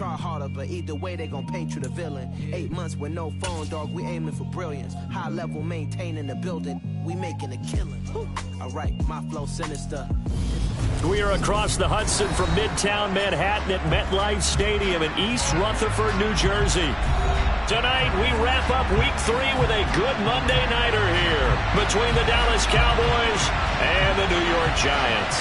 try harder, but either way they gon' paint you the villain. 8 months with no phone, dog, we aiming for brilliance. High level maintaining the building, we making a killing. Alright, my flow sinister. We are across the Hudson from Midtown Manhattan at MetLife Stadium in East Rutherford, New Jersey. Tonight, we wrap up Week 3 with a good Monday nighter here between the Dallas Cowboys and the New York Giants.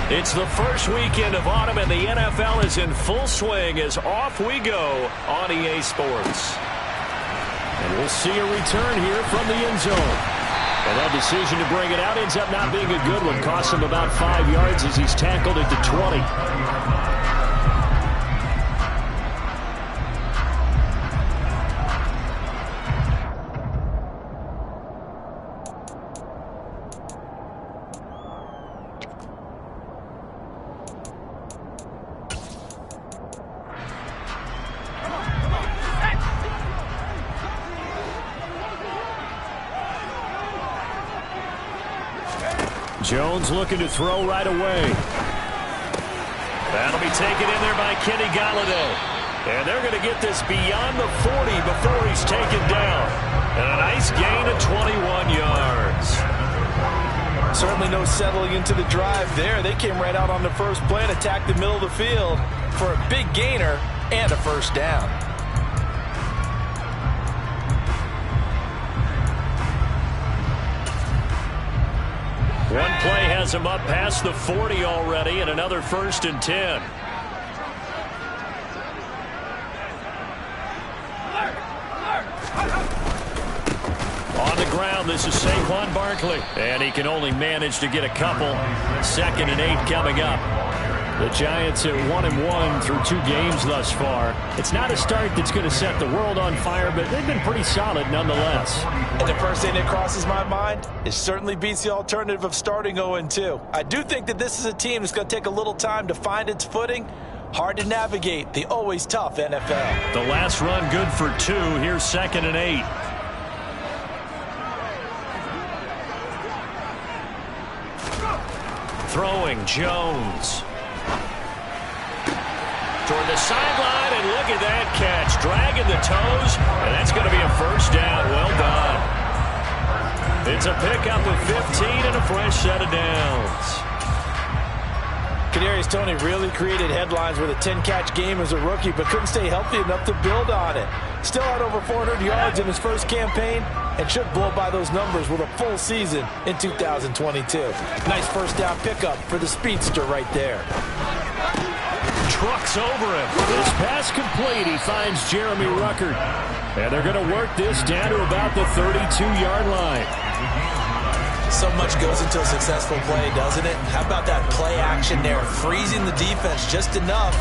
It's the first weekend of autumn, and the NFL is in full swing as off we go on EA Sports. And we'll see a return here from the end zone. And that decision to bring it out ends up not being a good one. Costs him about 5 yards as he's tackled at the 20. Jones looking to throw right away. That'll be taken in there by Kenny Golladay. And they're going to get this beyond the 40 before he's taken down. And a nice gain of 21 yards. Certainly no settling into the drive there. They came right out on the first play and attacked the middle of the field for a big gainer and a first down. One play has him up past the 40 already, and another 1st and 10. On the ground, this is Saquon Barkley. And he can only manage to get a couple. 2nd and 8 coming up. The Giants are 1-1 through 2 games thus far. It's not a start that's going to set the world on fire, but they've been pretty solid nonetheless. And the first thing that crosses my mind is certainly beats the alternative of starting 0-2. I do think that this is a team that's going to take a little time to find its footing. Hard to navigate the always tough NFL. The last run good for 2. Here's 2nd and 8. Throwing Jones. Toward the sideline, and look at that catch. Dragging the toes, and that's going to be a first down. Well done. It's a pickup of 15 and a fresh set of downs. Kadarius Toney really created headlines with a 10-catch game as a rookie, but couldn't stay healthy enough to build on it. Still had over 400 yards in his first campaign and should blow by those numbers with a full season in 2022. Nice first down pickup for the speedster right there. Trucks over him. This pass complete. He finds Jeremy Ruckert. And they're going to work this down to about the 32-yard line. So much goes into a successful play, doesn't it? How about that play action there? Freezing the defense just enough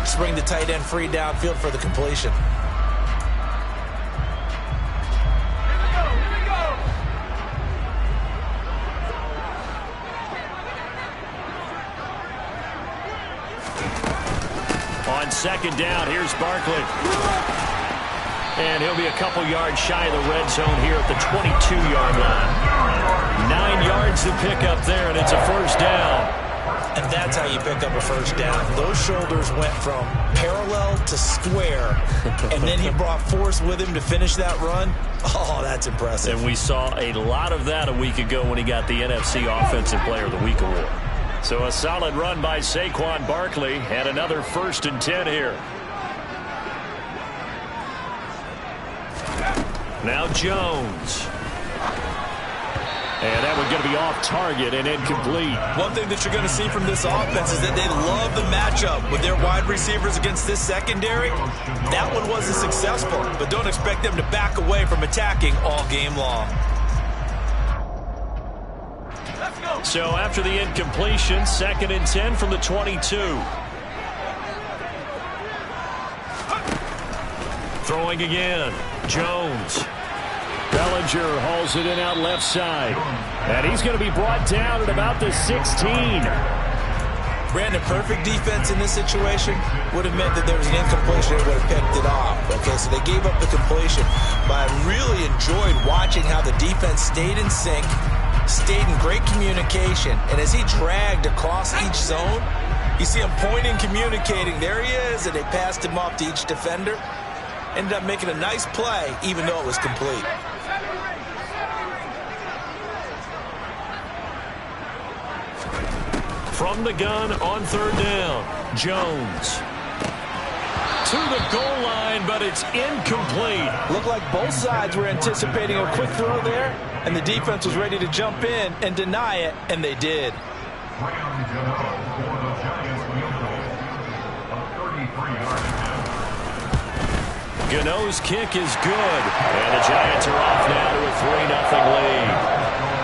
to bring the tight end free downfield for the completion. On 2nd down, here's Barkley. And he'll be a couple yards shy of the red zone here at the 22-yard line. 9 yards to pick up there, and it's a first down. And that's how you pick up a first down. Those shoulders went from parallel to square, and then he brought force with him to finish that run. Oh, that's impressive. And we saw a lot of that a week ago when he got the NFC Offensive Player of the Week award. So a solid run by Saquon Barkley, and another 1st and 10 here. Now Jones. And that one's going to be off target and incomplete. One thing that you're going to see from this offense is that they love the matchup with their wide receivers against this secondary. That one wasn't successful, but don't expect them to back away from attacking all game long. So after the incompletion, 2nd and 10 from the 22. Throwing again. Jones. Bellinger hauls it in out left side. And he's going to be brought down at about the 16. Brandon, perfect defense in this situation would have meant that there was an incompletion and would have picked it off. Okay, so they gave up the completion. But I really enjoyed watching how the defense stayed in sync, stayed in great communication, and as he dragged across each zone, you see him pointing, communicating. There he is, and they passed him off to each defender. Ended up making a nice play, even though it was complete. From the gun on third down, Jones. To the goal line, but it's incomplete. Looked like both sides were anticipating a quick throw there, and the defense was ready to jump in and deny it, and they did. Gano's kick is good, and the Giants are off now to a 3-0 lead.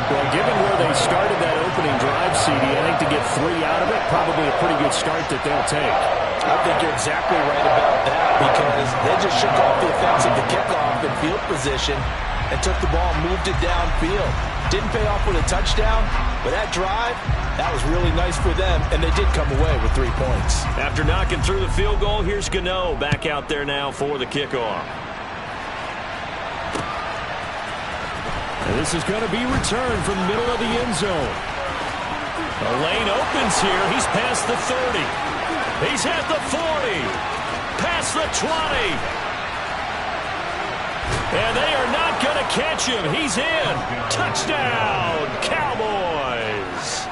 Well, given where they started that opening drive, CD, I think to get 3 out of it, probably a pretty good start that they'll take. I think you're exactly right about that, because they just shook off the effects of the kickoff in field position and took the ball and moved it downfield. Didn't pay off with a touchdown, but that drive, that was really nice for them, and they did come away with 3 points. After knocking through the field goal, here's Gano back out there now for the kickoff. And this is going to be returned from the middle of the end zone. The lane opens here. He's past the 30. He's at the 40. Past the 20. And they are not going to catch him. He's in. Touchdown, Cowboys.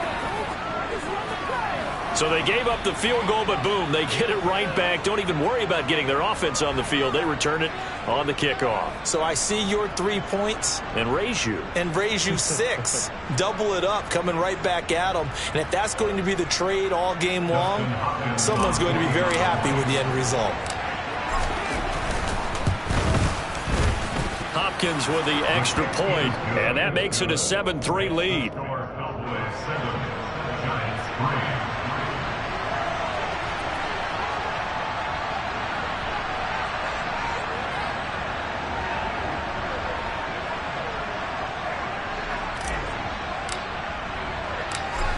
So they gave up the field goal, but boom, they get it right back. Don't even worry about getting their offense on the field. They return it on the kickoff. So I see your 3 points. And raise you. And raise you 6. Double it up, coming right back at them. And if that's going to be the trade all game long, someone's going to be very happy with the end result. Hopkins with the extra point, and that makes it a 7-3 lead.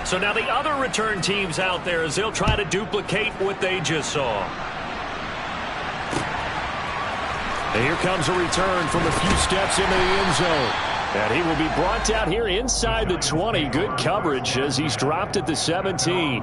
So now the other return teams out there as they'll try to duplicate what they just saw. And here comes a return from a few steps into the end zone. And he will be brought down here inside the 20. Good coverage as he's dropped at the 17.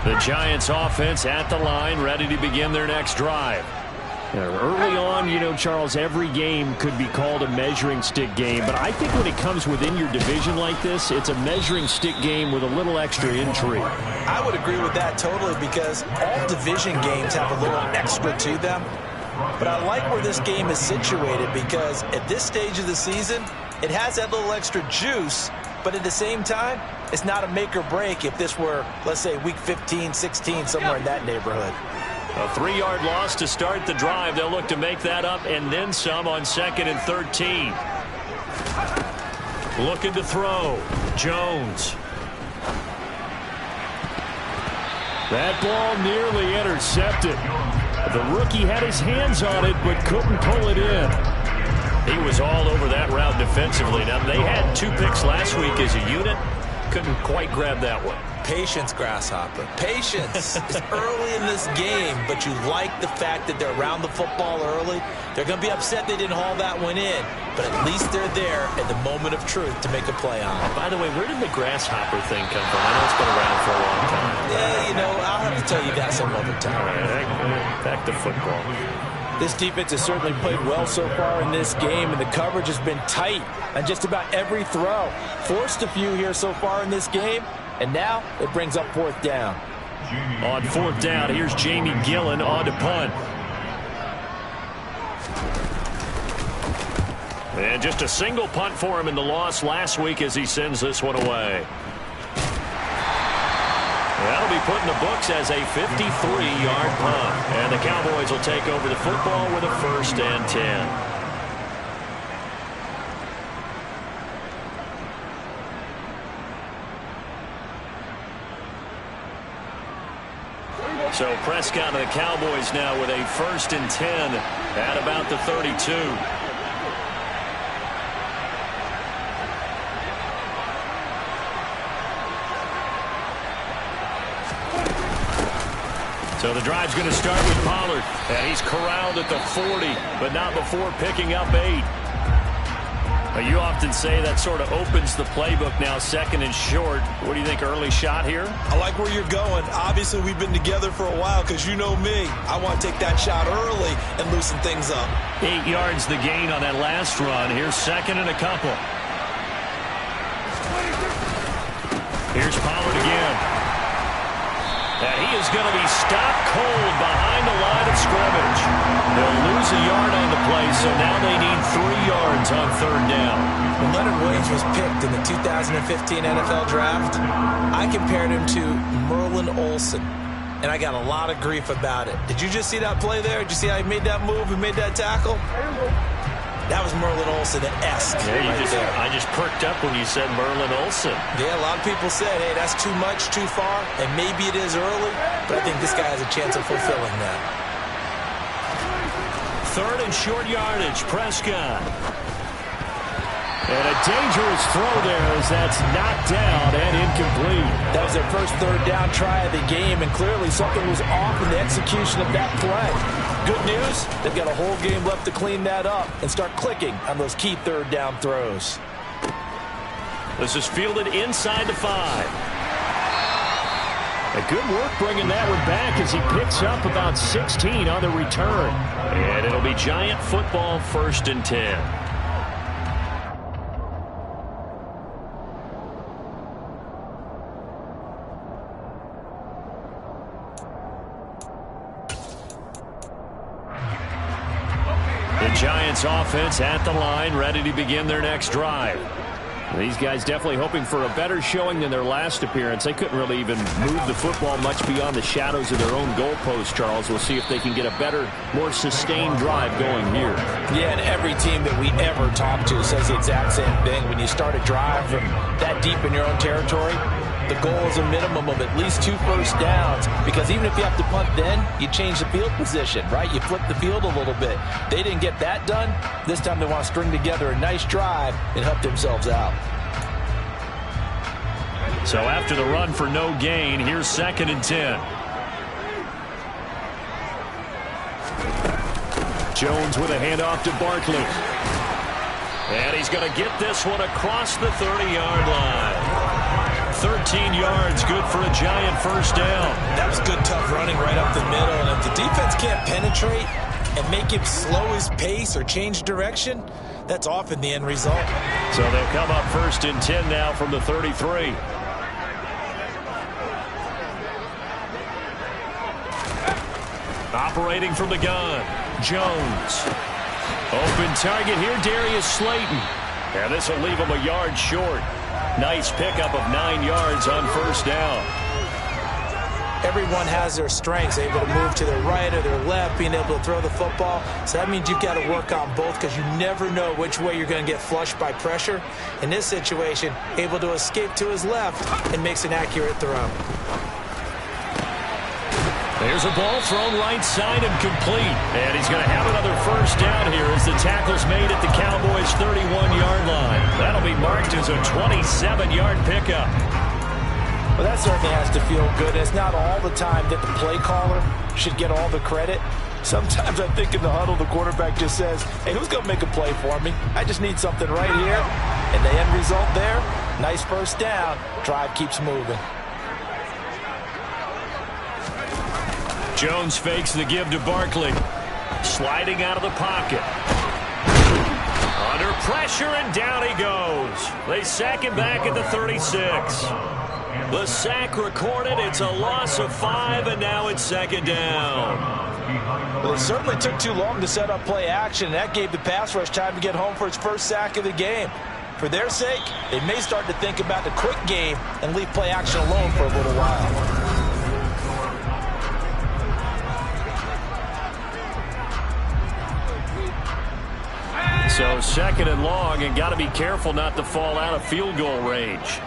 The Giants offense at the line, ready to begin their next drive. Early on, you know, Charles, every game could be called a measuring stick game. But I think when it comes within your division like this, it's a measuring stick game with a little extra intrigue. I would agree with that totally, because all division games have a little extra to them. But I like where this game is situated, because at this stage of the season, it has that little extra juice. But at the same time, it's not a make or break if this were, let's say, week 15, 16, somewhere in that neighborhood. A 3-yard loss to start the drive. They'll look to make that up and then some on 2nd and 13. Looking to throw. Jones. That ball nearly intercepted. The rookie had his hands on it but couldn't pull it in. He was all over that route defensively. Now, they had 2 picks last week as a unit. Couldn't quite grab that one. Patience, Grasshopper. Patience. It's early in this game, but you like the fact that they're around the football early. They're going to be upset they didn't haul that one in, but at least they're there at the moment of truth to make a play on it. By the way, where did the Grasshopper thing come from? I know it's been around for a long time. Yeah, you know, I'll have to tell you that some other time. All right, back to football. This defense has certainly played well so far in this game, and the coverage has been tight on just about every throw. Forced a few here so far in this game, and now it brings up 4th down. On 4th down, here's Jamie Gillen on to punt. And just a single punt for him in the loss last week as he sends this one away. That'll be put in the books as a 53-yard punt. And the Cowboys will take over the football with a 1st and 10. So Prescott and the Cowboys now with a 1st and 10 at about the 32. So the drive's going to start with Pollard. And he's corralled at the 40, but not before picking up 8. You often say that sort of opens the playbook now, 2nd and short. What do you think, early shot here? I like where you're going. Obviously, we've been together for a while because you know me. I want to take that shot early and loosen things up. 8 yards the gain on that last run. Here's 2nd and a couple. Here's Pollard again. And he is going to be stopped cold behind the line of scrimmage. They'll lose a yard on the play, so now they need 3 yards on 3rd down. When Leonard Williams was picked in the 2015 NFL Draft, I compared him to Merlin Olsen, and I got a lot of grief about it. Did you just see that play there? Did you see how he made that move and made that tackle? That was Merlin Olsen-esque. Yeah, I just perked up when you said Merlin Olsen. Yeah, a lot of people said, hey, that's too much, too far, and maybe it is early, but I think this guy has a chance of fulfilling that. 3rd and short yardage, Prescott. And a dangerous throw there as that's knocked down and incomplete. That was their first 3rd down try of the game, and clearly something was off in the execution of that play. Good news, they've got a whole game left to clean that up and start clicking on those key 3rd down throws. This is fielded inside the 5. A good work bringing that one back as he picks up about 16 on the return. And it'll be Giant football, 1st and 10. Giants offense at the line, ready to begin their next drive. These guys definitely hoping for a better showing than their last appearance. They couldn't really even move the football much beyond the shadows of their own goalpost, Charles. We'll see if they can get a better, more sustained drive going here. Yeah, and every team that we ever talk to says the exact same thing. When you start a drive from that deep in your own territory, the goal is a minimum of at least 2 first downs, because even if you have to punt then, you change the field position, right? You flip the field a little bit. They didn't get that done. This time they want to string together a nice drive and help themselves out. So after the run for no gain, here's 2nd and 10. Jones with a handoff to Barkley. And he's going to get this one across the 30-yard line. 13 yards, good for a Giant first down. That was good, tough running right up the middle. And if the defense can't penetrate and make him slow his pace or change direction, that's often the end result. So they'll come up 1st and 10 now from the 33. Operating from the gun, Jones. Open target here, Darius Slayton. And this will leave him a yard short. Nice pickup of 9 yards on first down. Everyone has their strengths, able to move to their right or their left, being able to throw the football. So that means you've got to work on both, because you never know which way you're going to get flushed by pressure. In this situation, able to escape to his left and makes an accurate throw. There's a ball thrown right side and complete. And he's going to have another first down here as the tackle's made at the Cowboys' 31-yard line. That'll be marked as a 27-yard pickup. Well, that certainly has to feel good. It's not all the time that the play caller should get all the credit. Sometimes I think in the huddle, the quarterback just says, hey, who's going to make a play for me? I just need something right here. And the end result there, nice first down. Drive keeps moving. Jones fakes the give to Barkley. Sliding out of the pocket. Under pressure, and down he goes. They sack him back at the 36. The sack recorded. It's a loss of 5, and now it's 2nd down. Well, it certainly took too long to set up play action, and that gave the pass rush time to get home for its first sack of the game. For their sake, they may start to think about the quick game and leave play action alone for a little while. So 2nd and long, and got to be careful not to fall out of field goal range.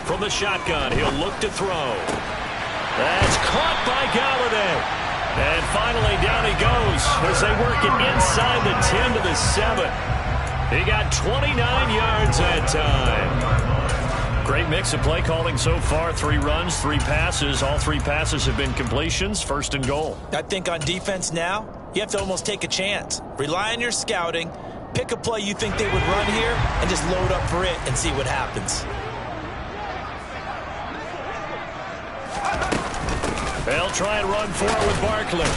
From the shotgun, he'll look to throw. That's caught by Galladay. And finally, down he goes as they work it inside the 10 to the 7. He got 29 yards that time. Great mix of play calling so far. 3 runs, 3 passes. All 3 passes have been completions. First and goal. I think on defense now, you have to almost take a chance. Rely on your scouting. Pick a play you think they would run here and just load up for it and see what happens. They'll try and run for it with Barkley.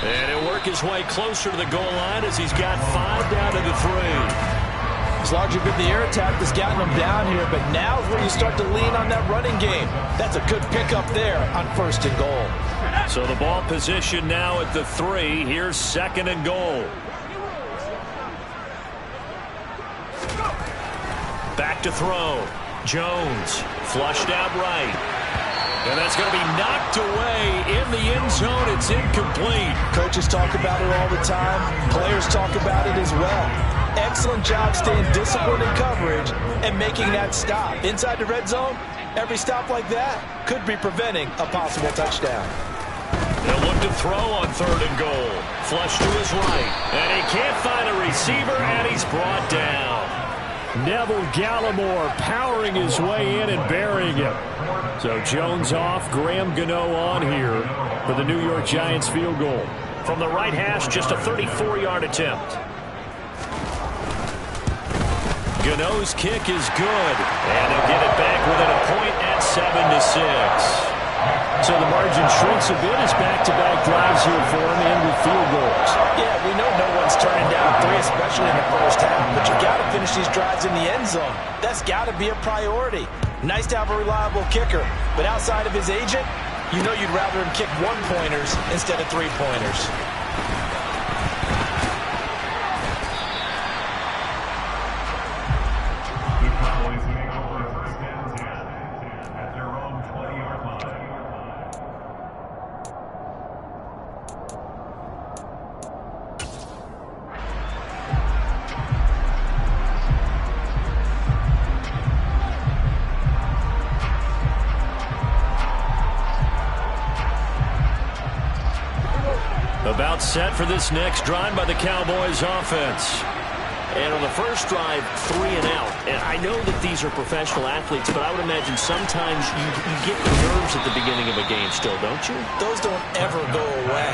And he'll work his way closer to the goal line as he's got 5 down to the 3. It's largely been the air attack that's gotten them down here, but now is where you start to lean on that running game. That's a good pickup there on first and goal. So the ball position now at the 3. Here's second and goal. Back to throw. Jones flushed out right. And that's going to be knocked away in the end zone. It's incomplete. Coaches talk about it all the time. Players talk about it as well. Excellent job staying disciplined in coverage and making that stop. Inside the red zone, every stop like that could be preventing a possible touchdown. He'll look to throw on third and goal. Flush to his right. And he can't find a receiver, and he's brought down. Neville Gallimore powering his way in and burying him. So Jones off, Graham Gano on here for the New York Giants field goal. From the right hash, just a 34-yard attempt. Gano's kick is good, and he'll get it back within a point at 7-6. So the margin shrinks a bit as back-to-back drives here for him and with field goals. Yeah, we know no one's turning down 3, especially in the first half, but you got to finish these drives in the end zone. That's got to be a priority. Nice to have a reliable kicker, but outside of his agent, you know you'd rather him kick 1-pointers instead of 3-pointers. About set for this next drive by the Cowboys offense. And on the first drive, 3 and out. And I know that these are professional athletes, but I would imagine sometimes you get nerves at the beginning of a game still, don't you? Those don't ever go away.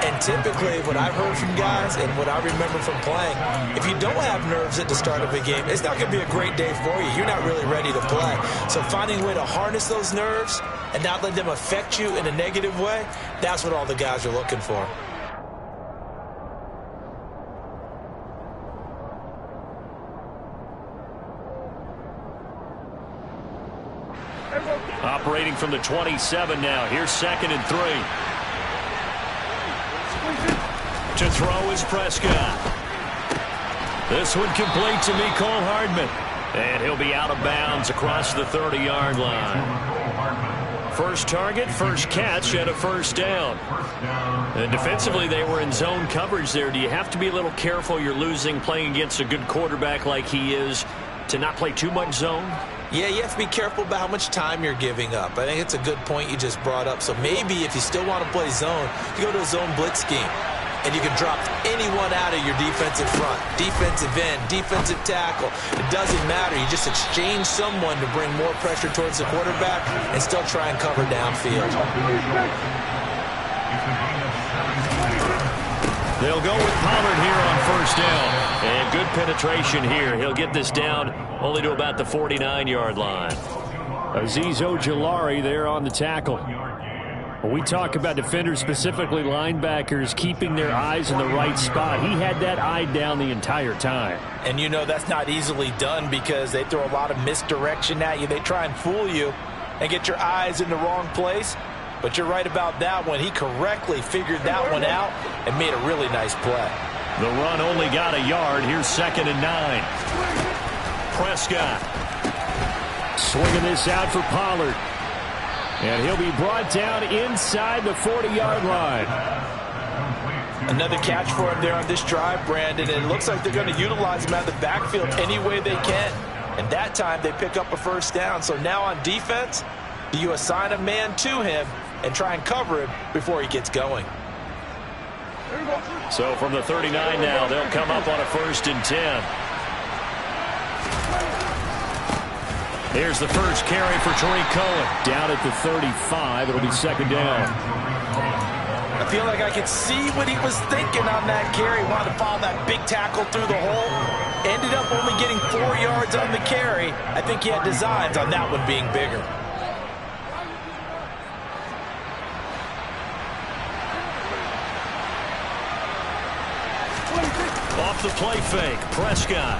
And typically what I've heard from guys and what I remember from playing, if you don't have nerves at the start of a game, it's not going to be a great day for you. You're not really ready to play. So finding a way to harness those nerves and not let them affect you in a negative way, that's what all the guys are looking for. Operating from the 27 now. Here's second and 3. To throw is Prescott. This one complete to Mecole Hardman. And he'll be out of bounds across the 30-yard line. First target, first catch, and a first down. And defensively, they were in zone coverage there. Do you have to be a little careful? You're losing, playing against a good quarterback like he is, to not play too much zone? Yeah, you have to be careful about how much time you're giving up. I think it's a good point you just brought up. So maybe if you still want to play zone, you go to a zone blitz scheme. And you can drop anyone out of your defensive front. Defensive end, defensive tackle. It doesn't matter. You just exchange someone to bring more pressure towards the quarterback and still try and cover downfield. They'll go with Pollard here on first down. And good penetration here. He'll get this down only to about the 49-yard line. Azeez Ojulari there on the tackle. When we talk about defenders, specifically linebackers, keeping their eyes in the right spot, he had that eye down the entire time. And you know that's not easily done because they throw a lot of misdirection at you. They try and fool you and get your eyes in the wrong place. But you're right about that one. He correctly figured that one out and made a really nice play. The run only got a yard. Here's second and 9. Prescott swinging this out for Pollard. And he'll be brought down inside the 40-yard line. Another catch for him there on this drive, Brandon. And it looks like they're going to utilize him out of the backfield any way they can. And that time they pick up a first down. So now on defense, you assign a man to him and try and cover him before he gets going. So from the 39 now, they'll come up on a 1st and 10. Here's the first carry for Tariq Cohen. Down at the 35, it'll be 2nd down. I feel like I could see what he was thinking on that carry. Wanted to follow that big tackle through the hole. Ended up only getting 4 yards on the carry. I think he had designs on that one being bigger. Off the play fake, Prescott.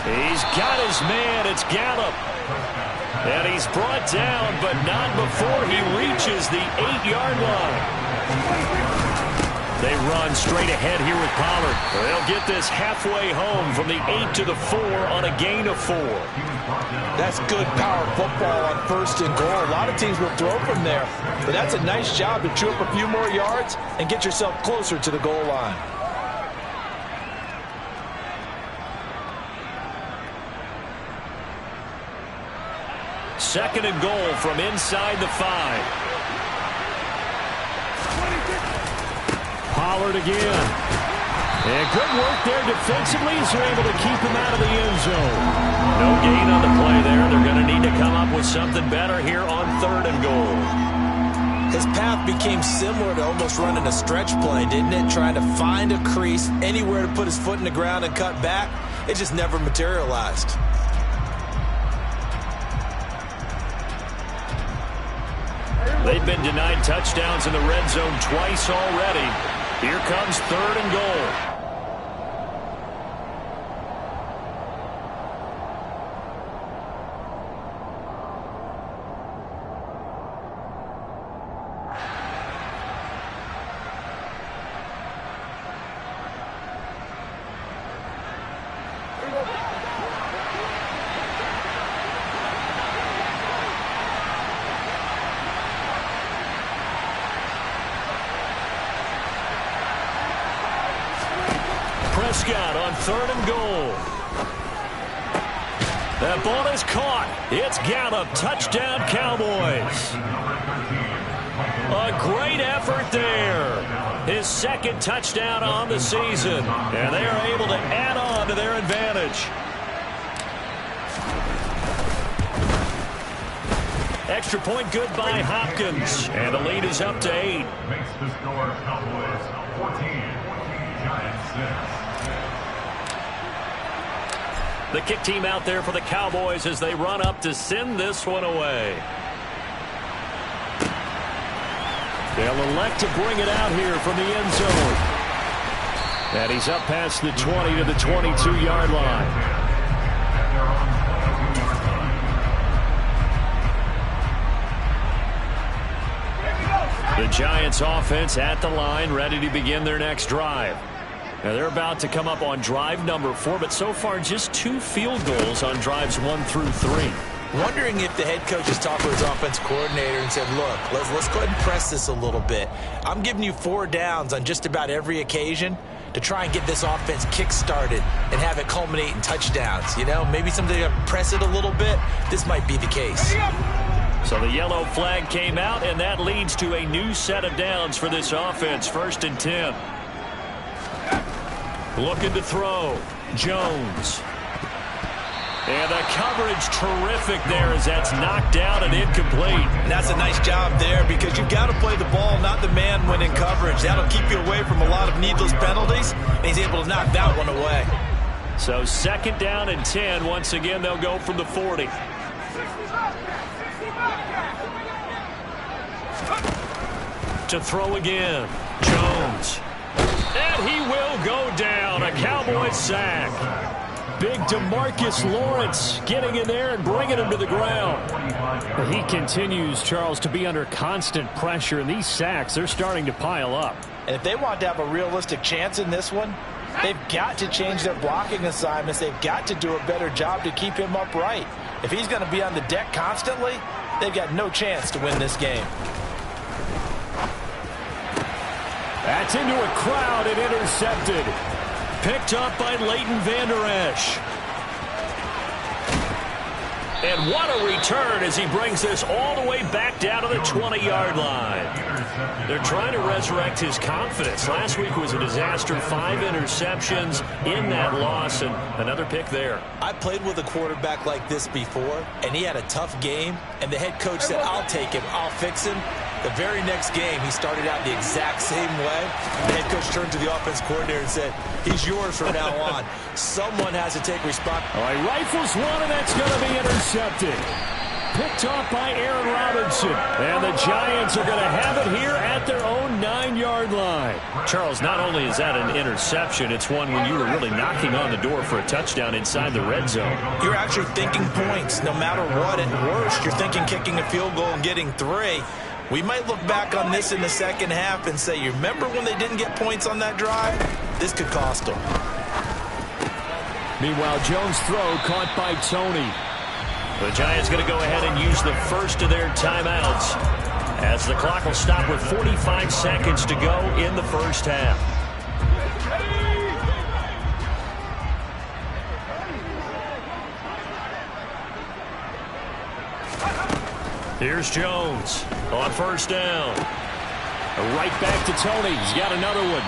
He's got his man, it's Gallup. And he's brought down, but not before he reaches the 8-yard line. They run straight ahead here with Pollard. They'll get this halfway home from the 8 to the 4 on a gain of 4. That's good power football on 1st and goal. A lot of teams will throw from there, but that's a nice job to chew up a few more yards and get yourself closer to the goal line. Second and goal from inside the 5. Pollard again. And good work there defensively as they're able to keep him out of the end zone. No gain on the play there. They're going to need to come up with something better here on 3rd and goal. His path became similar to almost running a stretch play, didn't it? Trying to find a crease, anywhere to put his foot in the ground and cut back. It just never materialized. They've been denied touchdowns in the red zone twice already. Here comes 3rd and goal. Prescott on 3rd and goal. That ball is caught. It's Gallup. Touchdown, Cowboys. A great effort there. His 2nd touchdown on the season. And they are able to add on to their advantage. Extra point good by Hopkins. And the lead is up to 8. Makes the score Cowboys 14, Giants 6. The kick team out there for the Cowboys as they run up to send this one away. They'll elect to bring it out here from the end zone. And he's up past the 20 to the 22-yard line. The Giants offense at the line, ready to begin their next drive. Now they're about to come up on drive number 4, but so far just 2 field goals on drives 1 through 3. Wondering if the head coach has talked to his offense coordinator and said, look, let's go ahead and press this a little bit. I'm giving you 4 downs on just about every occasion to try and get this offense kick-started and have it culminate in touchdowns. You know, maybe something to press it a little bit. This might be the case. So the yellow flag came out, and that leads to a new set of downs for this offense. 1st and 10. Looking to throw. Jones. And the coverage terrific there as that's knocked out and incomplete. And that's a nice job there because you've got to play the ball, not the man when in coverage. That'll keep you away from a lot of needless penalties, and he's able to knock that one away. So 2nd down and 10. Once again, they'll go from the 40. To throw again. Jones. And he will go down. A Cowboys sack. Big DeMarcus Lawrence getting in there and bringing him to the ground. He continues, Charles, to be under constant pressure, and these sacks, they're starting to pile up. And if they want to have a realistic chance in this one, they've got to change their blocking assignments. They've got to do a better job to keep him upright. If he's going to be on the deck constantly, they've got no chance to win this game. That's into a crowd and intercepted. Picked up by Leighton Vander Esch. And what a return as he brings this all the way back down to the 20-yard line. They're trying to resurrect his confidence. Last week was a disaster. 5 interceptions in that loss, and another pick there. I played with a quarterback like this before, and he had a tough game, and the head coach said, I'll take him, I'll fix him. The very next game, he started out the exact same way. The head coach turned to the offense coordinator and said, he's yours from now on. Someone has to take responsibility. All right, rifles one, and that's going to be intercepted. Picked off by Aaron Robinson. And the Giants are going to have it here at their own 9-yard line. Charles, not only is that an interception, it's one when you were really knocking on the door for a touchdown inside the red zone. You're actually thinking points. No matter what, at worst, you're thinking kicking a field goal and getting 3. We might look back on this in the second half and say, you remember when they didn't get points on that drive? This could cost them. Meanwhile, Jones' throw caught by Tony. The Giants going to go ahead and use the first of their timeouts as the clock will stop with 45 seconds to go in the first half. Here's Jones on first down. Right back to Tony. He's got another one.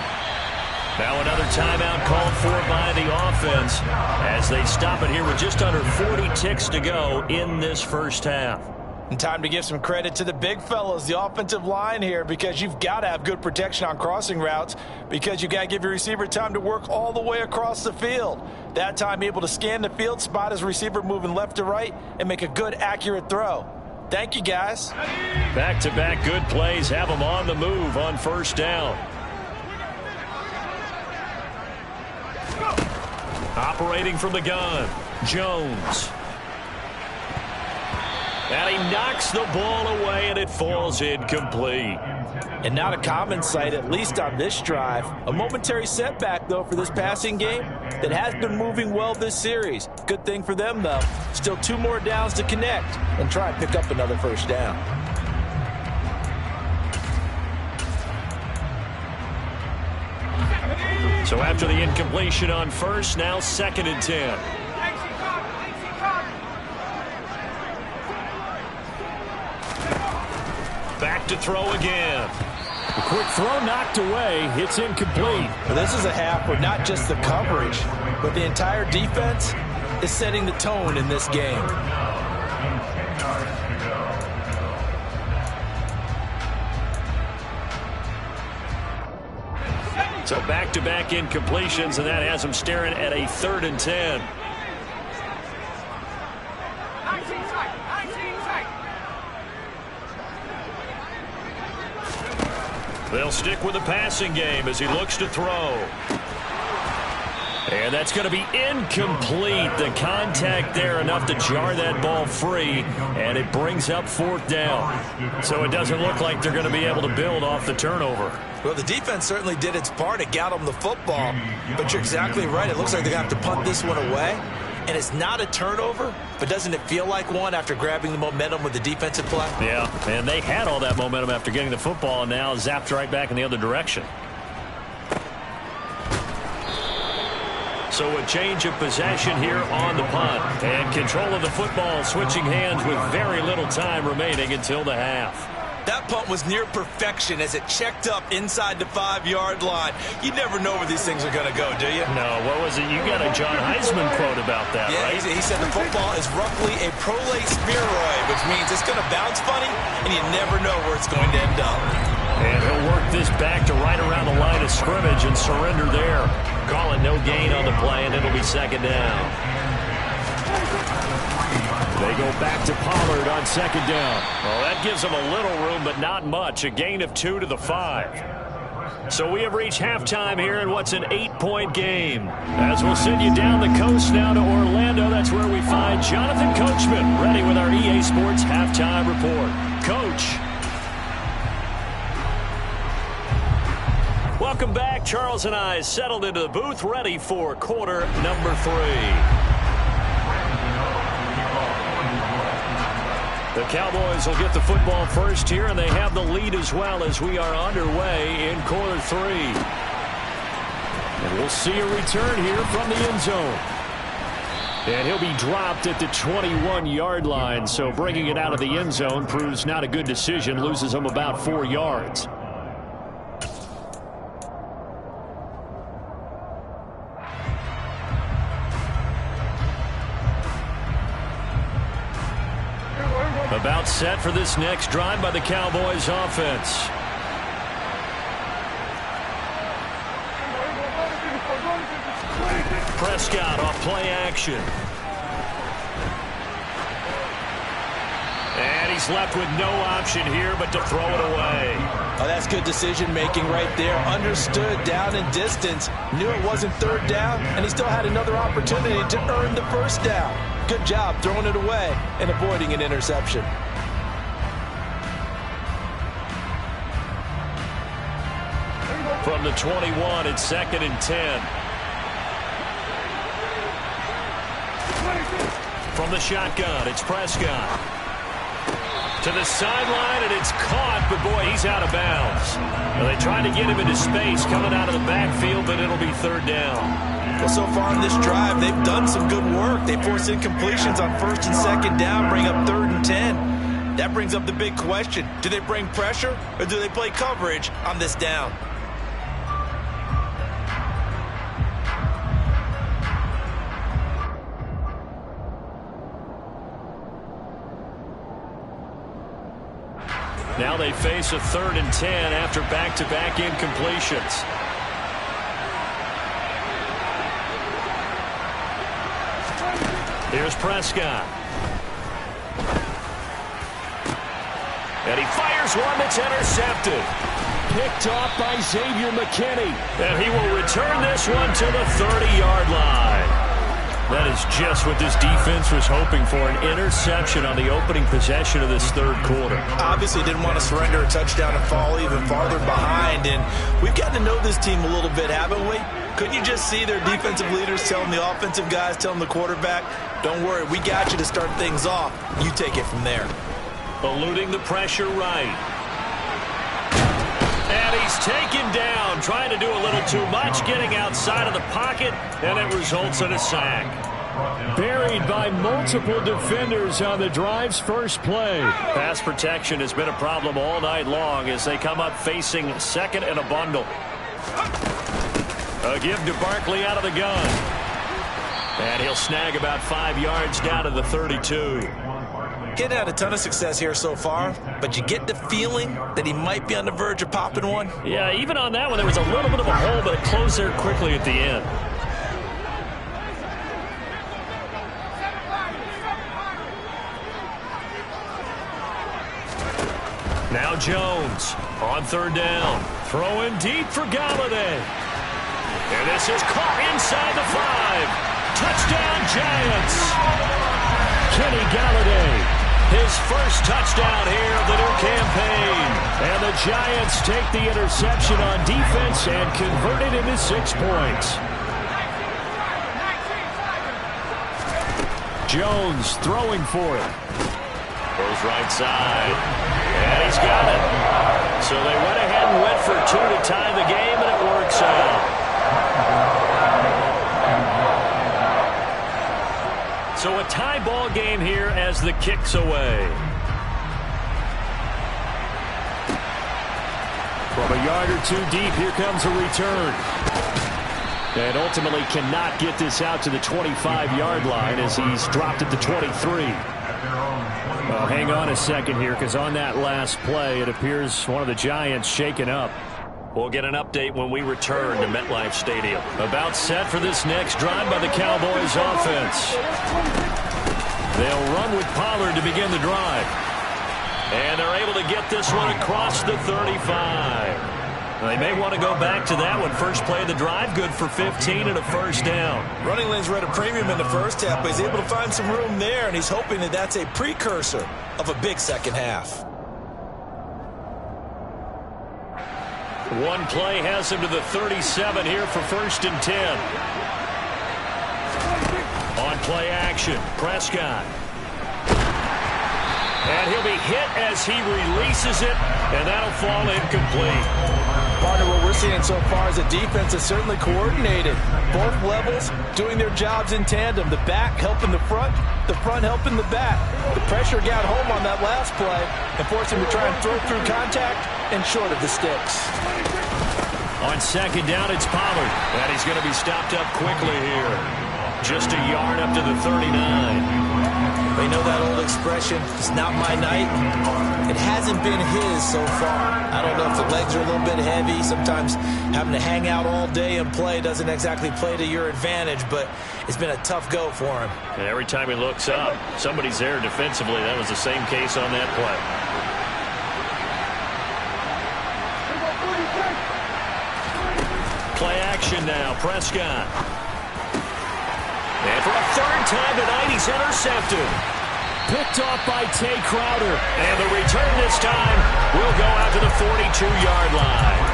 Now another timeout called for by the offense as they stop it here with just under 40 ticks to go in this first half. And time to give some credit to the big fellas, the offensive line here, because you've got to have good protection on crossing routes because you've got to give your receiver time to work all the way across the field. That time able to scan the field, spot his receiver moving left to right, and make a good, accurate throw. Thank you, guys. Back-to-back good plays have them on the move on first down. Operating from the gun, Jones. And he knocks the ball away, and it falls incomplete. And not a common sight, at least on this drive. A momentary setback, though, for this passing game that has been moving well this series. Good thing for them, though. Still 2 more downs to connect and try and pick up another first down. So after the incompletion on first, now 2nd and 10. Back to throw again. A quick throw knocked away. It's incomplete. Well, this is a half where not just the coverage, but the entire defense is setting the tone in this game. So back-to-back incompletions, and that has them staring at a 3rd and 10. They'll stick with the passing game as he looks to throw. And that's going to be incomplete. The contact there enough to jar that ball free, and it brings up 4th down. So it doesn't look like they're going to be able to build off the turnover. Well, the defense certainly did its part. It got them the football, but you're exactly right. It looks like they're going to have to punt this one away. And it's not a turnover, but doesn't it feel like one after grabbing the momentum with the defensive play? Yeah, and they had all that momentum after getting the football, and now zapped right back in the other direction. So a change of possession here on the punt. And control of the football switching hands with very little time remaining until the half. That punt was near perfection as it checked up inside the 5-yard line. You never know where these things are going to go, do you? No, what was it? You got a John Heisman quote about that, yeah, right? He said the football is roughly a prolate spheroid, which means it's going to bounce funny, and you never know where it's going to end up. And he'll work this back to right around the line of scrimmage and surrender there. Call it no gain on the play, and it'll be 2nd down. They go back to Pollard on 2nd down. Well, that gives them a little room, but not much. A gain of 2 to the 5. So we have reached halftime here in what's an 8-point game. As we'll send you down the coast now to Orlando, that's where we find Jonathan Coachman ready with our EA Sports halftime report. Coach. Welcome back. Charles and I settled into the booth, ready for quarter number 3. The Cowboys will get the football first here, and they have the lead as well as we are underway in quarter 3. And we'll see a return here from the end zone. And he'll be dropped at the 21-yard line. So bringing it out of the end zone proves not a good decision. Loses him about 4 yards. About set for this next drive by the Cowboys offense. Prescott off play action. And he's left with no option here but to throw it away. Oh, that's good decision making right there. Understood down and distance. Knew it wasn't third down, and he still had another opportunity to earn the first down. Good job throwing it away and avoiding an interception. From the 21, it's 2nd and 10. From the shotgun, it's Prescott. To the sideline, and it's caught, but boy, he's out of bounds. Well, they tried to get him into space coming out of the backfield, but it'll be third down. Well, so far in this drive, they've done some good work. They force incompletions on 1st and 2nd down, bring up 3rd and 10. That brings up the big question. Do they bring pressure, or do they play coverage on this down? Now they face a 3rd and 10 after back-to-back incompletions. Here's Prescott. And he fires one that's intercepted. Picked off by Xavier McKinney. And he will return this one to the 30-yard line. That is just what this defense was hoping for, an interception on the opening possession of this third quarter. Obviously didn't want to surrender a touchdown and fall even farther behind, and we've gotten to know this team a little bit, haven't we? Couldn't you just see their defensive leaders telling the offensive guys, telling the quarterback, don't worry, we got you to start things off. You take it from there. Eluding the pressure right. And he's taken down, trying to do a little too much, getting outside of the pocket, and it results in a sack. Buried by multiple defenders on the drive's first play. Pass protection has been a problem all night long as they come up facing 2nd and a bundle. A give to Barkley out of the gun. And he'll snag about 5 yards down to the 32. Getting had a ton of success here so far, but you get the feeling that he might be on the verge of popping one. Yeah, even on that one, there was a little bit of a hole, but it closed there quickly at the end. Now Jones on 3rd down. Throwing deep for Galladay. And this is caught inside the 5. Touchdown, Giants. Kenny Galladay. His first touchdown here of the new campaign. And the Giants take the interception on defense and convert it into 6 points. Jones throwing for it. Goes right side. And he's got it. So they went ahead and went for 2 to tie the game, and it works out. So a tie ball game here as the kick's away. From a yard or 2 deep, here comes a return. And ultimately cannot get this out to the 25-yard line as he's dropped at the 23. Well, hang on a second here, because on that last play, it appears one of the Giants shaken up. We'll get an update when we return to MetLife Stadium. About set for this next drive by the Cowboys offense. They'll run with Pollard to begin the drive. And they're able to get this one across the 35. They may want to go back to that one. First play of the drive, good for 15 and a first down. Running lanes were at a premium in the first half, but he's able to find some room there, and he's hoping that that's a precursor of a big second half. One play has him to the 37 here for 1st and 10. On play action, Prescott. And he'll be hit as he releases it. And that'll fall incomplete. Partner, what we're seeing so far is the defense is certainly coordinated. Both levels doing their jobs in tandem. The back helping the front helping the back. The pressure got home on that last play and forced him to try and throw through contact and short of the sticks. On second down, it's Pollard. And he's going to be stopped up quickly here. Just a yard up to the 39. They know that old expression, it's not my night. It hasn't been his so far. I don't know if the legs are a little bit heavy. Sometimes having to hang out all day and play doesn't exactly play to your advantage, but it's been a tough go for him. And every time he looks up, somebody's there defensively. That was the same case on that play. Play action now, Prescott. And for a third time tonight, he's intercepted. Picked off by Tay Crowder. And the return this time will go out to the 42-yard line.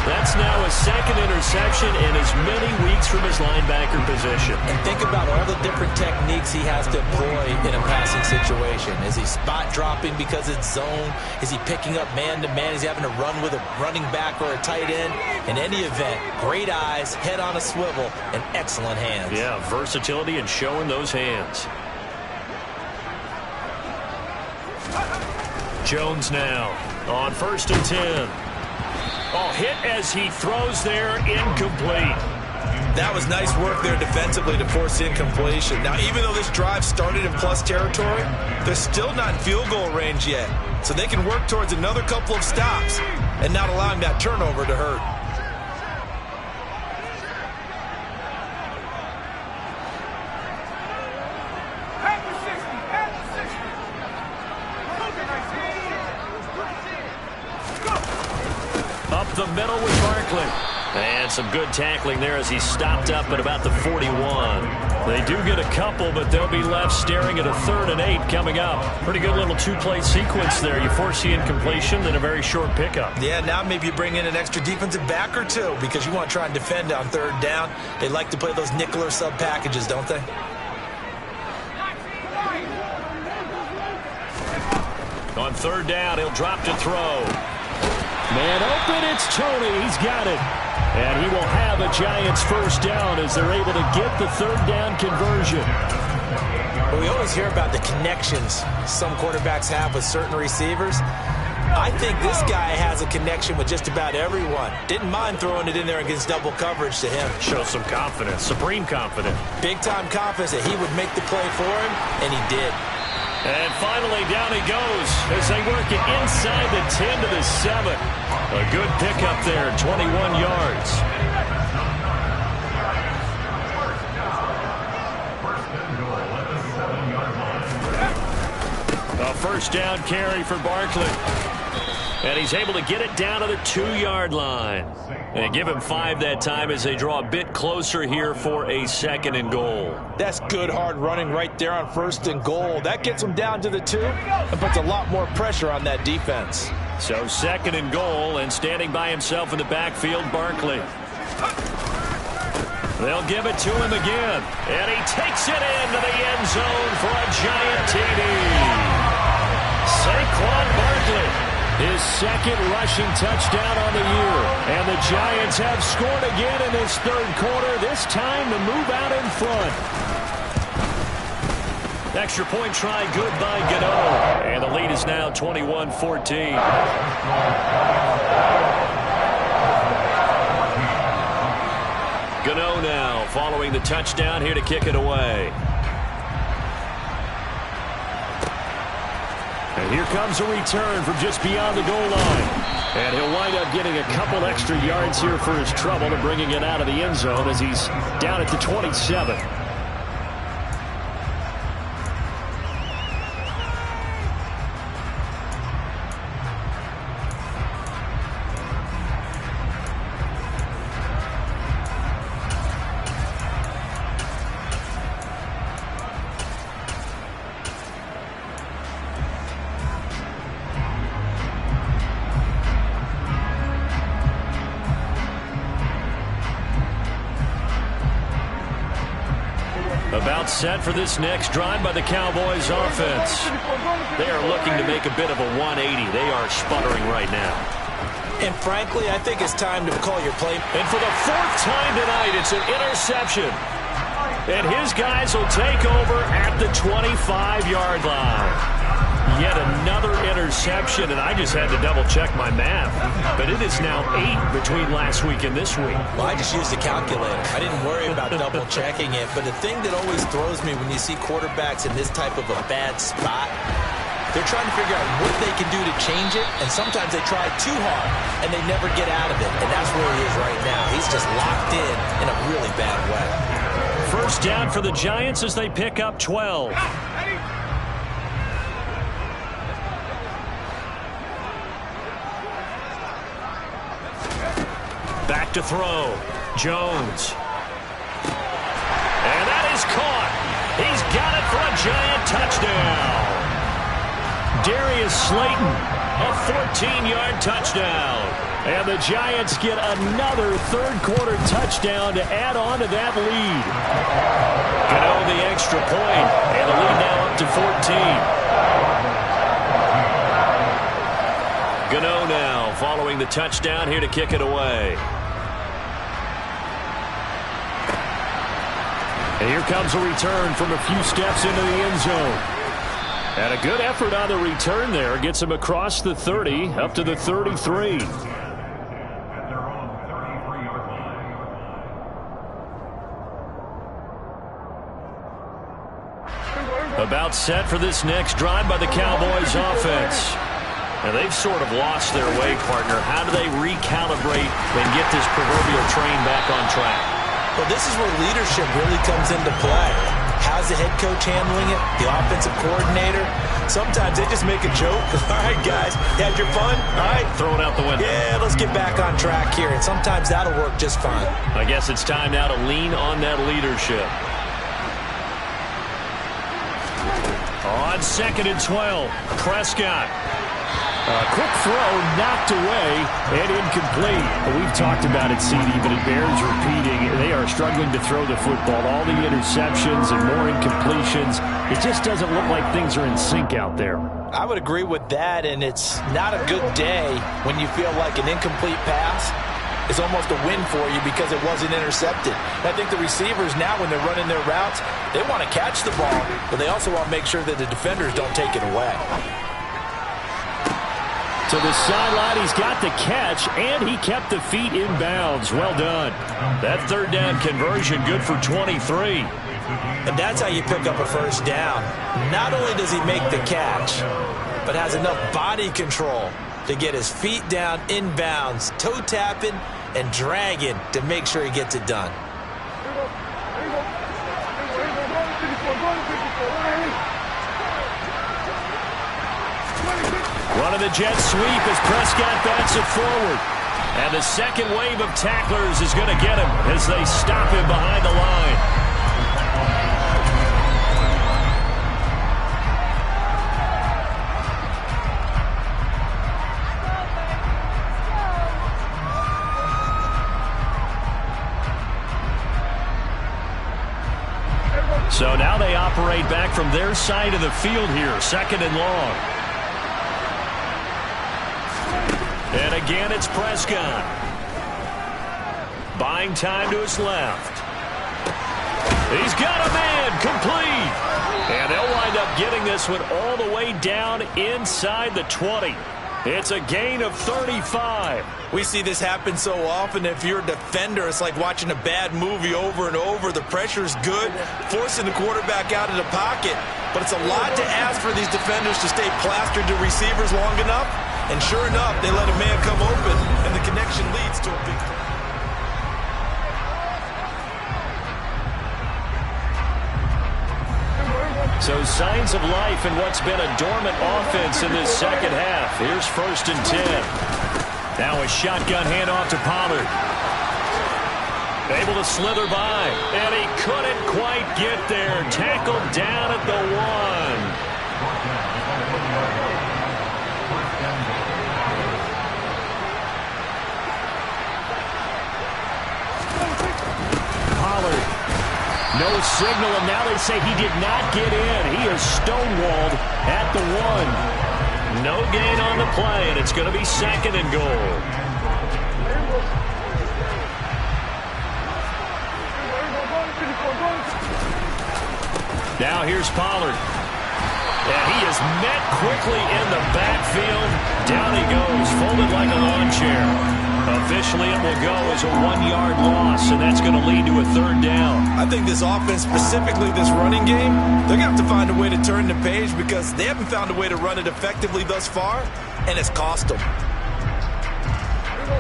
That's now a second interception in as many weeks from his linebacker position. And think about all the different techniques he has to employ in a passing situation. Is he spot dropping because it's zone? Is he picking up man-to-man? Is he having to run with a running back or a tight end? In any event, great eyes, head on a swivel, and excellent hands. Yeah, versatility and showing those hands. Jones now on 1st and 10. Oh, hit as he throws there, incomplete. That was nice work there defensively to force incompletion. Now, even though this drive started in plus territory, they're still not in field goal range yet. So they can work towards another couple of stops and not allowing that turnover to hurt. Up the middle with Barkley. And some good tackling there as he stopped up at about the 41. They do get a couple, but they'll be left staring at a 3rd and 8 coming up. Pretty good little two-play sequence there. You force the incompletion, then a very short pickup. Yeah, now maybe you bring in an extra defensive back or two because you want to try and defend on 3rd down. They like to play those nickel or sub packages, don't they? On 3rd down, he'll drop to throw. Man open, it's Tony. He's got it. And he will have a Giants 1st down as they're able to get the 3rd down conversion. Well, we always hear about the connections some quarterbacks have with certain receivers. I think this guy has a connection with just about everyone. Didn't mind throwing it in there against double coverage to him. Shows some confidence, supreme confidence. Big-time confidence that he would make the play for him, and he did. And finally, down he goes as they work it inside the 10 to the 7. A good pickup there, 21 yards. A 1st down carry for Barkley. And he's able to get it down to the 2-yard line. And give him 5 that time as they draw a bit closer here for a 2nd and goal. That's good hard running right there on 1st and goal. That gets them down to the 2 and puts a lot more pressure on that defense. So 2nd and goal, and standing by himself in the backfield, Barkley. They'll give it to him again. And he takes it into the end zone for a Giant TD. Saquon Barkley. His 2nd rushing touchdown on the year. And the Giants have scored again in this 3rd quarter, this time to move out in front. Extra point try good by Gano. And the lead is now 21-14. Gano now following the touchdown here to kick it away. And here comes a return from just beyond the goal line. And he'll wind up getting a couple extra yards here for his trouble and bringing it out of the end zone as he's down at the 27. About set for this next drive by the Cowboys offense. They are looking to make a bit of a 180. They are sputtering right now. And frankly, I think it's time to call your play. And for the fourth time tonight, it's an interception. And his guys will take over at the 25-yard line. Yet another interception, and I just had to double-check my math. But it is now 8 between last week and this week. Well, I just used a calculator. I didn't worry about double-checking it. But the thing that always throws me when you see quarterbacks in this type of a bad spot, they're trying to figure out what they can do to change it, and sometimes they try too hard, and they never get out of it. And that's where he is right now. He's just locked in a really bad way. First down for the Giants as they pick up 12. Back to throw. Jones. And that is caught. He's got it for a Giant touchdown. Darius Slayton, a 14-yard touchdown. And the Giants get another third-quarter touchdown to add on to that lead. Gano the extra point, and the lead now up to 14. Gano now following the touchdown here to kick it away. And here comes a return from a few steps into the end zone. And a good effort on the return there. Gets him across the 30, up to the 33. About set for this next drive by the Cowboys offense. And they've sort of lost their way, partner. How do they recalibrate and get this proverbial train back on track? Well, this is where leadership really comes into play. How's the head coach handling it? The offensive coordinator? Sometimes they just make a joke. All right, guys, you had your fun? All right. Throw it out the window. Yeah, let's get back on track here. And sometimes that'll work just fine. I guess it's time now to lean on that leadership. On 2nd and 12, Prescott. A quick throw knocked away and incomplete. We've talked about it, CD, but it bears repeating. They are struggling to throw the football. All the interceptions and more incompletions. It just doesn't look like things are in sync out there. I would agree with that, and it's not a good day when you feel like an incomplete pass is almost a win for you because it wasn't intercepted. I think the receivers now, when they're running their routes, they want to catch the ball, but they also want to make sure that the defenders don't take it away. To the sideline, he's got the catch, and he kept the feet in bounds. Well done. That third down conversion good for 23. And that's how you pick up a first down. Not only does he make the catch, but has enough body control to get his feet down in bounds, toe tapping and dragging to make sure he gets it done. Running the jet sweep as Prescott bats it forward. And the second wave of tacklers is going to get him as they stop him behind the line. So now they operate back from their side of the field here, 2nd and long. And again, it's Prescott. Buying time to his left. He's got a man, complete. And they'll wind up getting this one all the way down inside the 20. It's a gain of 35. We see this happen so often. If you're a defender, it's like watching a bad movie over and over. The pressure's good, forcing the quarterback out of the pocket. But it's a lot to ask for these defenders to stay plastered to receivers long enough. And sure enough, they let a man come open, and the connection leads to a big play. So signs of life in what's been a dormant offense in this second half. Here's 1st and 10. Now a shotgun handoff to Pollard. Able to slither by, and he couldn't quite get there. Tackled down at the 1. No No signal, and now they say he did not get in. He is stonewalled at the 1. No gain on the play, and it's going to be 2nd and goal. Now here's Pollard. And he is met quickly in the backfield. Down he goes, folded like a lawn chair. Officially, it will go as a 1-yard loss, and that's going to lead to a 3rd down. I think this offense, specifically this running game, they're going to have to find a way to turn the page because they haven't found a way to run it effectively thus far, and it's cost them.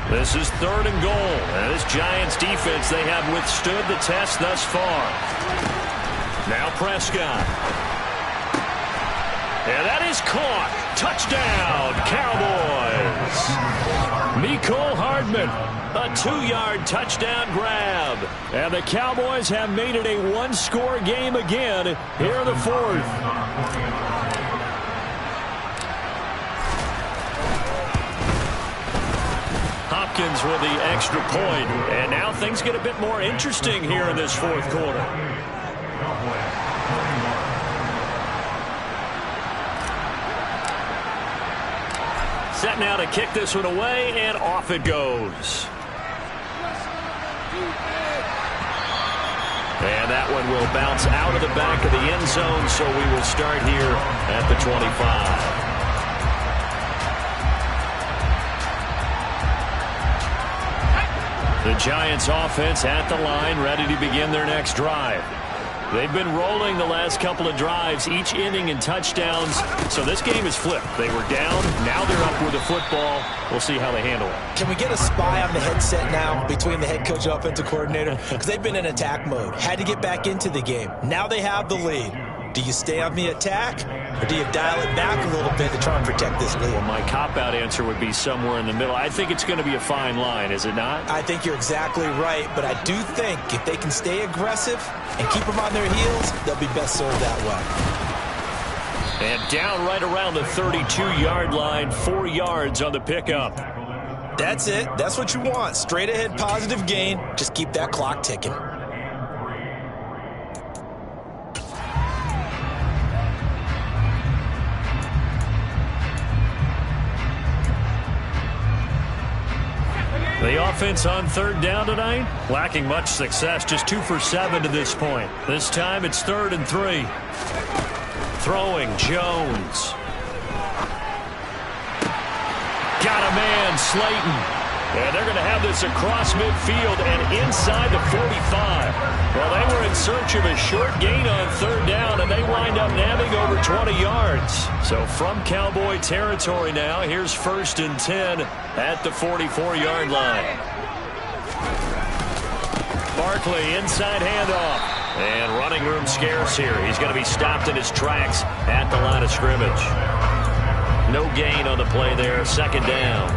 This is 3rd and goal. And this Giants defense, they have withstood the test thus far. Now Prescott. And that is caught. Touchdown, Cowboys. Mecole Hardman, a 2-yard touchdown grab. And the Cowboys have made it a 1-score game again here in the 4th. Hopkins with the extra point. And now things get a bit more interesting here in this 4th quarter. Set now to kick this one away, and off it goes. And that one will bounce out of the back of the end zone, so we will start here at the 25. The Giants offense at the line, ready to begin their next drive. They've been rolling the last couple of drives, each ending in touchdowns. So this game is flipped. They were down. Now they're up with the football. We'll see how they handle it. Can we get a spy on the headset now between the head coach and offensive coordinator? Because they've been in attack mode. Had to get back into the game. Now they have the lead. Do you stay on the attack, or do you dial it back a little bit to try and protect this lead? Well, my cop-out answer would be somewhere in the middle. I think it's going to be a fine line, is it not? I think you're exactly right, but I do think if they can stay aggressive and keep them on their heels, they'll be best served that way. And down right around the 32-yard line, 4 yards on the pickup. That's it. That's what you want. Straight ahead positive gain. Just keep that clock ticking. The offense on 3rd down tonight, lacking much success, just 2 for 7 to this point. This time it's 3rd and 3. Throwing, Jones. Got a man, Slayton. And they're going to have this across midfield and inside the 45. Well, they were in search of a short gain on 3rd down, and they wind up nabbing over 20 yards. So from Cowboy territory now, here's 1st and 10 at the 44-yard line. Barkley, inside handoff. And running room scarce here. He's going to be stopped in his tracks at the line of scrimmage. No gain on the play there, 2nd down.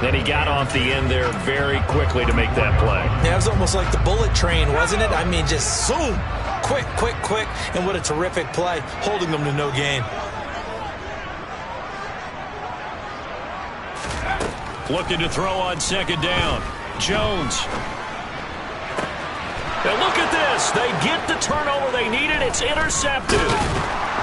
Then he got off the end there very quickly to make that play. Yeah, it was almost like the bullet train, wasn't it? I mean, just zoom. Quick, quick, quick. And what a terrific play, holding them to no gain. Looking to throw on 2nd down. Jones. And look at this. They get the turnover they needed. It's intercepted.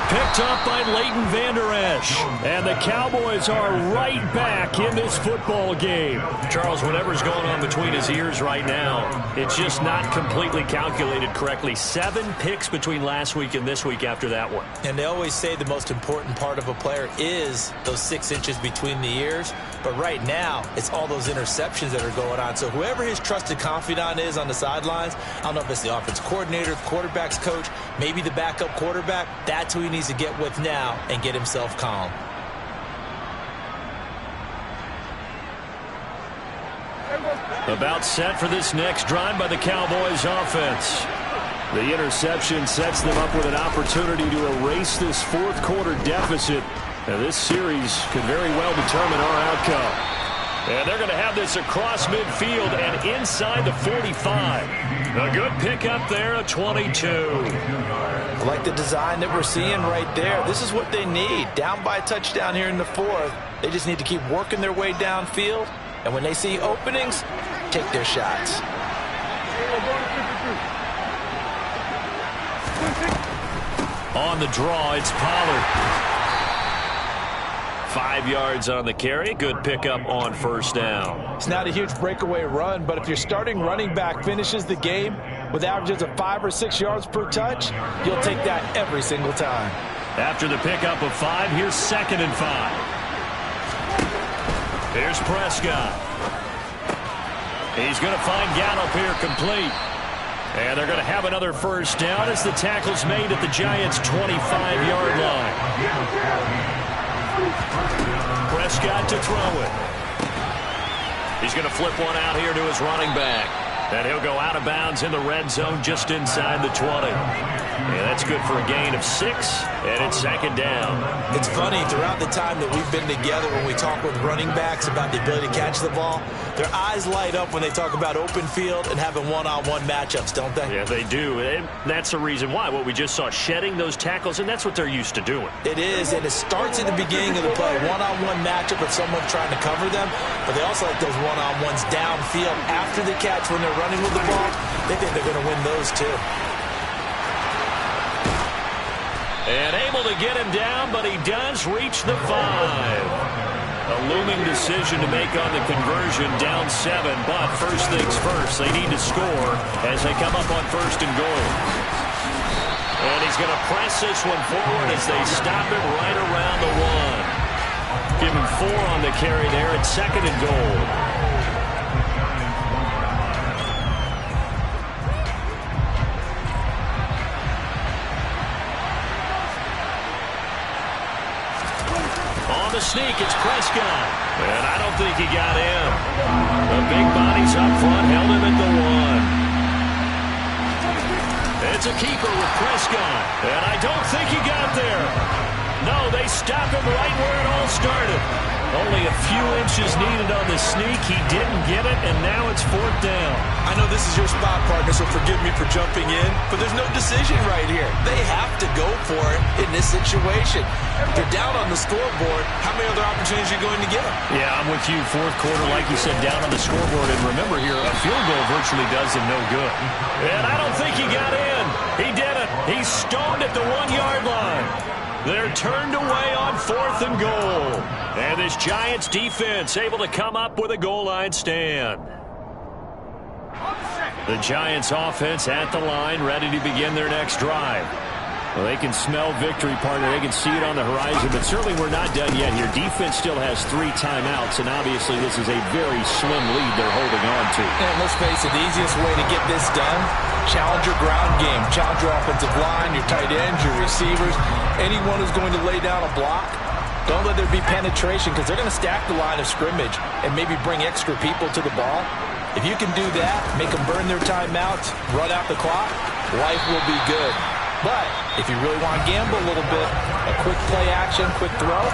Picked up by Leighton Vander Esch. And the Cowboys are right back in this football game. Charles, whatever's going on between his ears right now, it's just not completely calculated correctly. 7 picks between last week and this week after that one. And they always say the most important part of a player is those 6 inches between the ears. But right now, it's all those interceptions that are going on. So whoever his trusted confidant is on the sidelines, I don't know if it's the offense coordinator, quarterback's coach, maybe the backup quarterback, that's who he needs to get with now and get himself calm. About set for this next drive by the Cowboys offense. The interception sets them up with an opportunity to erase this 4th quarter deficit. Now this series could very well determine our outcome. And they're going to have this across midfield and inside the 45. A good pickup there, a 22. I like the design that we're seeing right there. This is what they need. Down by a touchdown here in the 4th. They just need to keep working their way downfield. And when they see openings, take their shots. On the draw, it's Pollard. 5 yards on the carry. Good pickup on first down. It's not a huge breakaway run, but if your starting running back finishes the game with averages of 5 or 6 yards per touch, you'll take that every single time. After the pickup of 5, here's 2nd and 5. Here's Prescott. He's going to find Gallup here complete. And they're going to have another first down as the tackle's made at the Giants' 25-yard line. Prescott to throw it. He's going to flip one out here to his running back. And he'll go out of bounds in the red zone just inside the 20. And that's good for a gain of 6, and it's 2nd down. It's funny, throughout the time that we've been together, when we talk with running backs about the ability to catch the ball, their eyes light up when they talk about open field and having one-on-one matchups, don't they? Yeah, they do. And that's the reason why. What we just saw, shedding those tackles, and that's what they're used to doing. It is, and it starts at the beginning of the play. One-on-one matchup with someone trying to cover them, but they also like those one-on-ones downfield after the catch when they're running with the ball. They think they're going to win those too. And able to get him down, but he does reach the 5. A looming decision to make on the conversion, down 7. But first things first, they need to score as they come up on 1st and goal. And he's going to press this one forward as they stop it right around the 1. Give him 4 on the carry there at 2nd and goal. The sneak, it's Prescott. And I don't think he got in. The big bodies up front held him at the 1. It's a keeper with Prescott. And I don't think he got there. No, they stopped him right where it all started. Only a few inches needed on the sneak. He didn't get it, and now it's 4th down. I know this is your spot, partner, so forgive me for jumping in, but there's no decision right here. They have to go for it in this situation. They're down on the scoreboard. How many other opportunities are you going to give them? Yeah, I'm with you. 4th quarter, like you said, down on the scoreboard. And remember here, a field goal virtually does him no good. And I don't think he got in. He didn't. He's stoned at the 1-yard line. They're turned away on 4th and goal. And this Giants defense able to come up with a goal line stand. The Giants offense at the line, ready to begin their next drive. Well, they can smell victory, partner. They can see it on the horizon, but certainly we're not done yet here. Defense still has 3 timeouts, and obviously this is a very slim lead they're holding on to. And let's face it, the easiest way to get this done, challenge your ground game. Challenge your offensive line, your tight ends, your receivers, anyone who's going to lay down a block. Don't let there be penetration because they're going to stack the line of scrimmage and maybe bring extra people to the ball. If you can do that, make them burn their timeouts, run out the clock, life will be good. But if you really want to gamble a little bit, a quick play action, quick throw,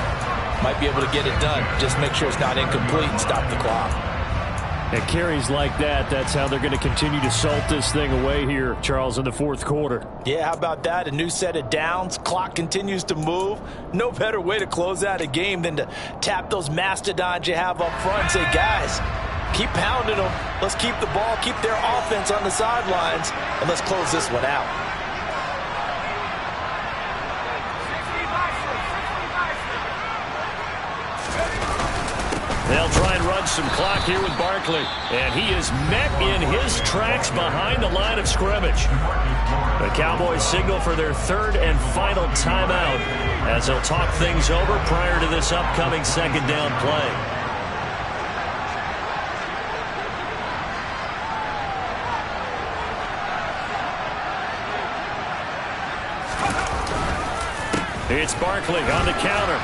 might be able to get it done. Just make sure it's not incomplete and stop the clock. And carries like that, that's how they're going to continue to salt this thing away here, Charles, in the 4th quarter. Yeah, how about that? A new set of downs. Clock continues to move. No better way to close out a game than to tap those mastodons you have up front and say, guys, keep pounding them. Let's keep the ball, keep their offense on the sidelines, and let's close this one out. They'll try and run some clock here with Barkley. And he is met in his tracks behind the line of scrimmage. The Cowboys signal for their 3rd and final timeout as they'll talk things over prior to this upcoming 2nd down play. It's Barkley on the counter.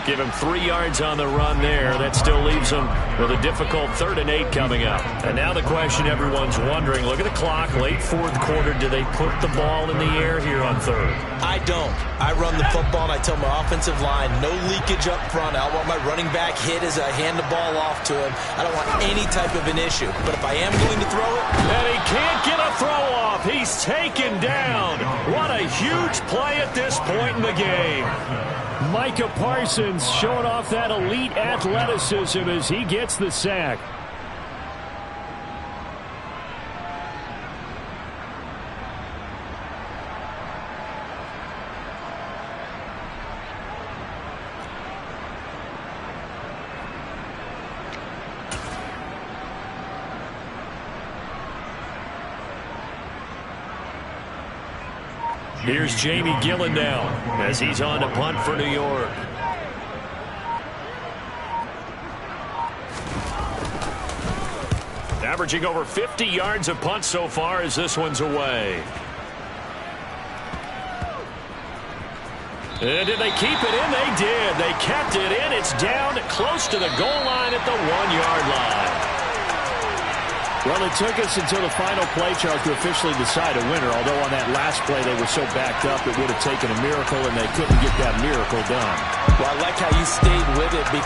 Give him 3 yards on the run there. That still leaves him with a difficult 3rd and 8 coming up. And now the question everyone's wondering, look at the clock, late 4th quarter. Do they put the ball in the air here on 3rd? I don't. I run the football, and I tell my offensive line, no leakage up front. I want my running back hit as I hand the ball off to him. I don't want any type of an issue. But if I am going to throw it... And he can't get a throw off. He's taken down. What a huge play at this point in the game. Micah Parsons showing off that elite athleticism as he gets the sack. Here's Jamie Gillen now as he's on to punt for New York. Averaging over 50 yards of punt so far as this one's away. And did they keep it in? They did. They kept it in. It's down close to the goal line at the 1-yard line. Well, it took us until the final play, Charles, to officially decide a winner. Although on that last play they were so backed up it would have taken a miracle, and they couldn't get that miracle done. Well, I like how you stayed with it because